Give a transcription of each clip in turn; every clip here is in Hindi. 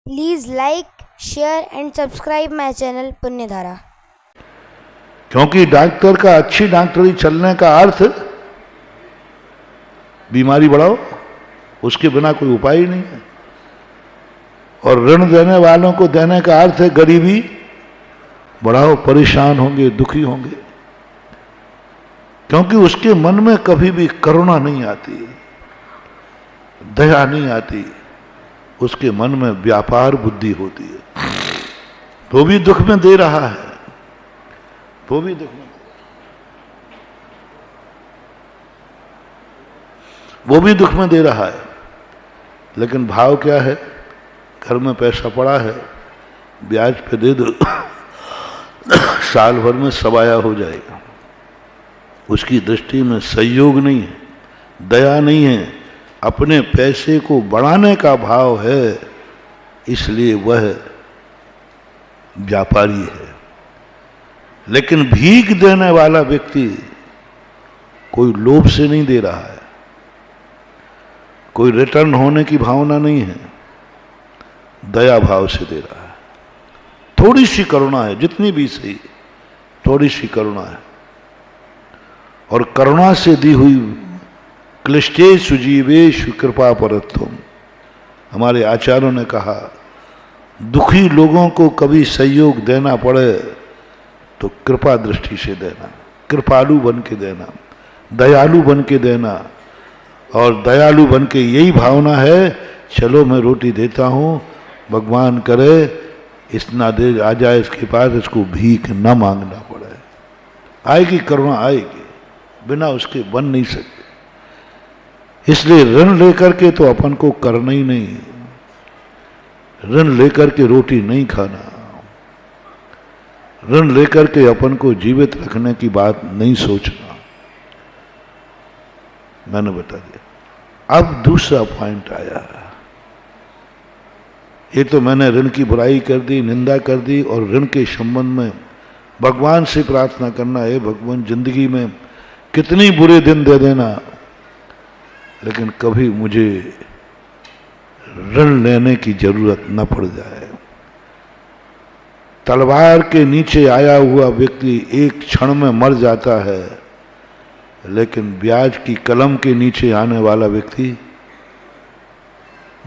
Please like, share and subscribe my channel पुण्यधारा। क्योंकि डॉक्टर का अच्छी डॉक्टरी चलने का अर्थ बीमारी बढ़ाओ, उसके बिना कोई उपाय ही नहीं है। और ऋण देने वालों को देने का अर्थ है गरीबी बढ़ाओ, परेशान होंगे, दुखी होंगे, क्योंकि उसके मन में कभी भी करुणा नहीं आती, दया नहीं आती, उसके मन में व्यापार बुद्धि होती है। वो भी दुख में दे रहा है, वो भी दुख में, वो भी दुख में दे रहा है, लेकिन भाव क्या है? घर में पैसा पड़ा है, ब्याज पे दे दो, साल भर में सवाया हो जाएगा। उसकी दृष्टि में सहयोग नहीं है, दया नहीं है, अपने पैसे को बढ़ाने का भाव है, इसलिए वह व्यापारी है। लेकिन भीख देने वाला व्यक्ति कोई लोभ से नहीं दे रहा है, कोई रिटर्न होने की भावना नहीं है, दया भाव से दे रहा है। थोड़ी सी करुणा है, जितनी भी सही, थोड़ी सी करुणा है। और करुणा से दी हुई क्लिष्टेषु जीवेषु कृपा परत्वम, हमारे आचार्यों ने कहा, दुखी लोगों को कभी सहयोग देना पड़े तो कृपा दृष्टि से देना, कृपालु बन के देना, दयालु बन के देना। और दयालु बन के यही भावना है, चलो मैं रोटी देता हूं, भगवान करे इतना देर आ जाए इसके पास, इसको भीख न मांगना पड़े। आएगी करुणा, आएगी, बिना उसके बन नहीं सकते। इसलिए ऋण लेकर के तो अपन को करना ही नहीं, ऋण लेकर के रोटी नहीं खाना, ऋण लेकर के अपन को जीवित रखने की बात नहीं सोचना। मैंने बता दिया। अब दूसरा पॉइंट आया, ये तो मैंने ऋण की बुराई कर दी, निंदा कर दी, और ऋण के संबंध में भगवान से प्रार्थना करना है, भगवान जिंदगी में कितनी बुरे दिन दे देना, लेकिन कभी मुझे ऋण लेने की जरूरत न पड़ जाए। तलवार के नीचे आया हुआ व्यक्ति एक क्षण में मर जाता है, लेकिन ब्याज की कलम के नीचे आने वाला व्यक्ति,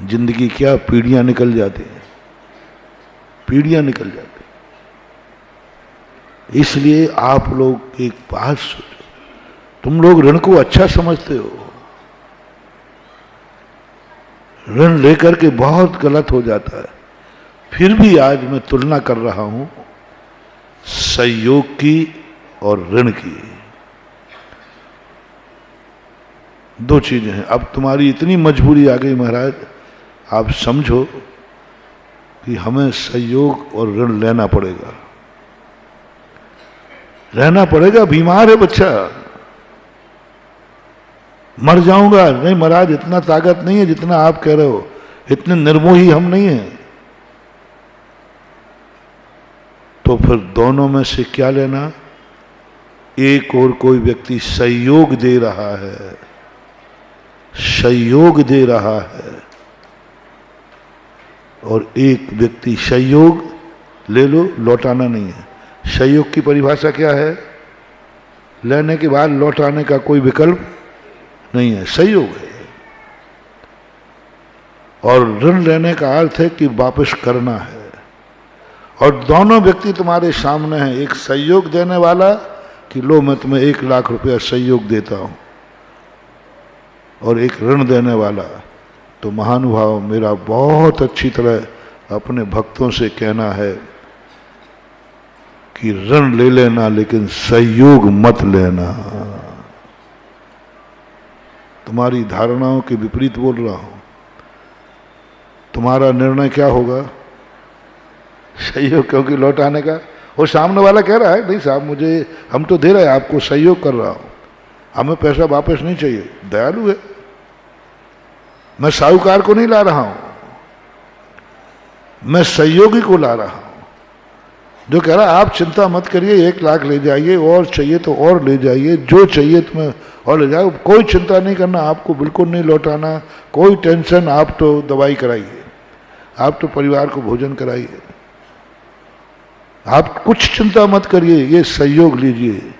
जिंदगी क्या पीढ़ियां निकल जाती हैं, पीढ़ियां निकल जाती। इसलिए आप लोग एक बात सोचो, तुम लोग ऋण को अच्छा समझते हो, ऋण लेकर के बहुत गलत हो जाता है। फिर भी आज मैं तुलना कर रहा हूं सहयोग की और ऋण की। दो चीजें हैं। अब तुम्हारी इतनी मजबूरी आ गई महाराज, आप समझो कि हमें सहयोग और ऋण लेना पड़ेगा, रहना पड़ेगा। बीमार है बच्चा, मर जाऊंगा, नहीं महाराज इतना ताकत नहीं है जितना आप कह रहे हो, इतने निर्मोही हम नहीं हैं। तो फिर दोनों में से क्या लेना? एक और कोई व्यक्ति सहयोग दे रहा है, सहयोग दे रहा है, और एक व्यक्ति सहयोग ले लो, लौटाना नहीं है। सहयोग की परिभाषा क्या है? लेने के बाद लौटाने का कोई विकल्प नहीं है, सहयोग है। और ऋण लेने का अर्थ है कि वापस करना है। और दोनों व्यक्ति तुम्हारे सामने हैं, एक सहयोग देने वाला कि लो मैं तुम्हें 1 लाख रुपया सहयोग देता हूं, और एक ऋण देने वाला। तो महानुभाव, मेरा बहुत अच्छी तरह अपने भक्तों से कहना है कि ऋण ले लेना, लेकिन सहयोग मत लेना। तुम्हारी धारणाओं के विपरीत बोल रहा हूं। तुम्हारा निर्णय क्या होगा? सहयोग, क्योंकि लौटाने का वो सामने वाला कह रहा है नहीं साहब मुझे, हम तो दे रहे हैं आपको, सहयोग कर रहा हूं, हमें पैसा वापस नहीं चाहिए। दयालु है, मैं साहूकार को नहीं ला रहा हूं, मैं सहयोगी को ला रहा हूं, जो कह रहा है आप चिंता मत करिए, 1 लाख ले जाइए, और चाहिए तो और ले जाइए, जो चाहिए तुम्हें और ले जाओ, कोई चिंता नहीं करना, आपको बिल्कुल नहीं लौटाना, कोई टेंशन, आप तो दवाई कराइए। आप तो परिवार को भोजन कराइए, आप कुछ चिंता मत करिए, ये सहयोग लीजिए।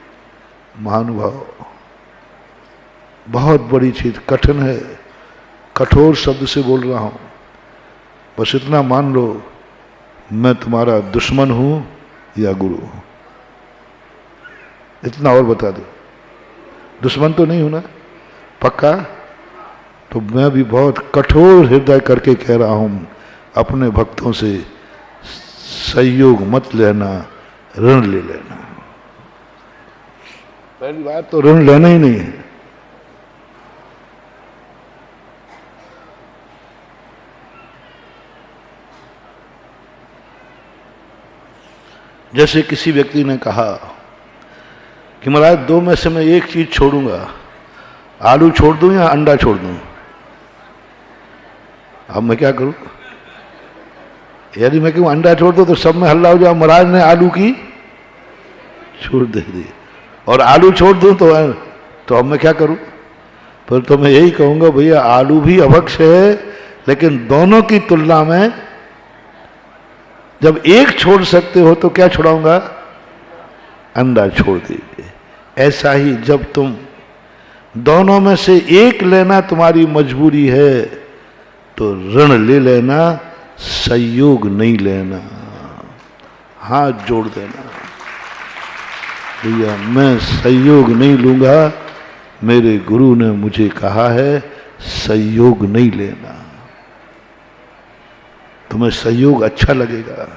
महानुभाव, बहुत बड़ी चीज, कठिन है, कठोर शब्द से बोल रहा हूं, बस इतना मान लो, मैं तुम्हारा दुश्मन हूं या गुरु हूं, इतना और बता दो। दुश्मन तो नहीं हूं ना, पक्का? तो मैं भी बहुत कठोर हृदय करके कह रहा हूं, अपने भक्तों से सहयोग मत लेना, ऋण ले लेना। पहली बात तो ऋण लेना ही नहीं है। जैसे किसी व्यक्ति ने कहा कि महाराज दो में से मैं एक चीज छोड़ूंगा, आलू छोड़ दूं या अंडा छोड़ दूं? अब मैं क्या करूं? यदि मैं कहूं अंडा छोड़ दो तो सब में हल्ला हो जाए, महाराज ने आलू की छोड़ दे दी, और आलू छोड़ दूं तो अब मैं क्या करूं? पर तो मैं यही कहूंगा, भैया आलू भी अभक्ष है, लेकिन दोनों की तुलना में जब एक छोड़ सकते हो तो क्या छोड़ाऊंगा? अंडा छोड़ दीजिए। ऐसा ही जब तुम दोनों में से एक लेना तुम्हारी मजबूरी है तो ऋण ले लेना, सहयोग नहीं लेना। हाथ जोड़ देना, भैया मैं सहयोग नहीं लूंगा, मेरे गुरु ने मुझे कहा है सहयोग नहीं लेना। तुम्हें सहयोग अच्छा लगेगा,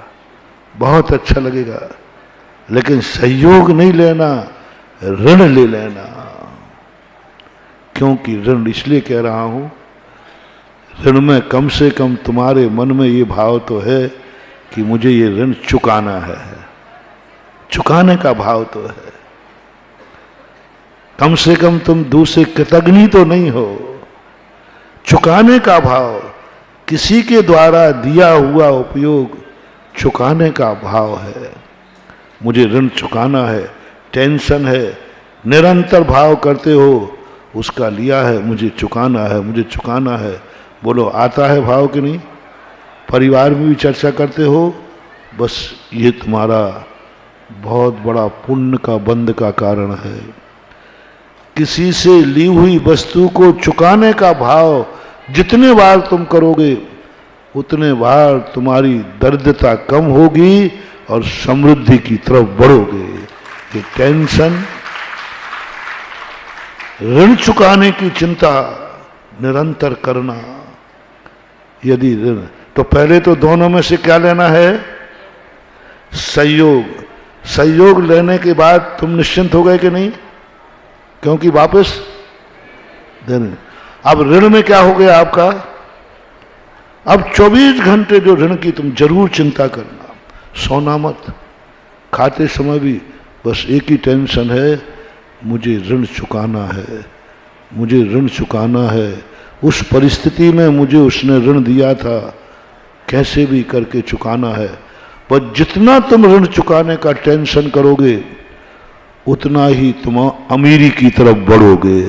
बहुत अच्छा लगेगा, लेकिन सहयोग नहीं लेना, ऋण ले लेना। क्योंकि ऋण इसलिए कह रहा हूं, ऋण में कम से कम तुम्हारे मन में ये भाव तो है कि मुझे ये ऋण चुकाना है, चुकाने का भाव तो है। कम से कम तुम दूसरे कृतज्ञ तो नहीं हो, चुकाने का भाव, किसी के द्वारा दिया हुआ उपयोग चुकाने का भाव है। मुझे ऋण चुकाना है, टेंशन है, निरंतर भाव करते हो, उसका लिया है, मुझे चुकाना है, मुझे चुकाना है। बोलो आता है भाव कि नहीं? परिवार में भी चर्चा करते हो, बस ये तुम्हारा बहुत बड़ा पुण्य का बंध का कारण है। किसी से ली हुई वस्तु को चुकाने का भाव जितने बार तुम करोगे उतने बार तुम्हारी दरिद्रता कम होगी और समृद्धि की तरफ बढ़ोगे। ये टेंशन, ऋण चुकाने की चिंता निरंतर करना। यदि ऋण, तो पहले तो दोनों में से क्या लेना है? सहयोग। सहयोग लेने के बाद तुम निश्चिंत हो गए कि नहीं? क्योंकि वापस देने। अब ऋण में क्या हो गया आपका? अब 24 घंटे जो ऋण की तुम जरूर चिंता करना, सोना मत। खाते समय भी बस एक ही टेंशन है, मुझे ऋण चुकाना है, मुझे ऋण चुकाना है। उस परिस्थिति में मुझे उसने ऋण दिया था, कैसे भी करके चुकाना है। पर जितना तुम ऋण चुकाने का टेंशन करोगे उतना ही तुम अमीरी की तरफ बढ़ोगे।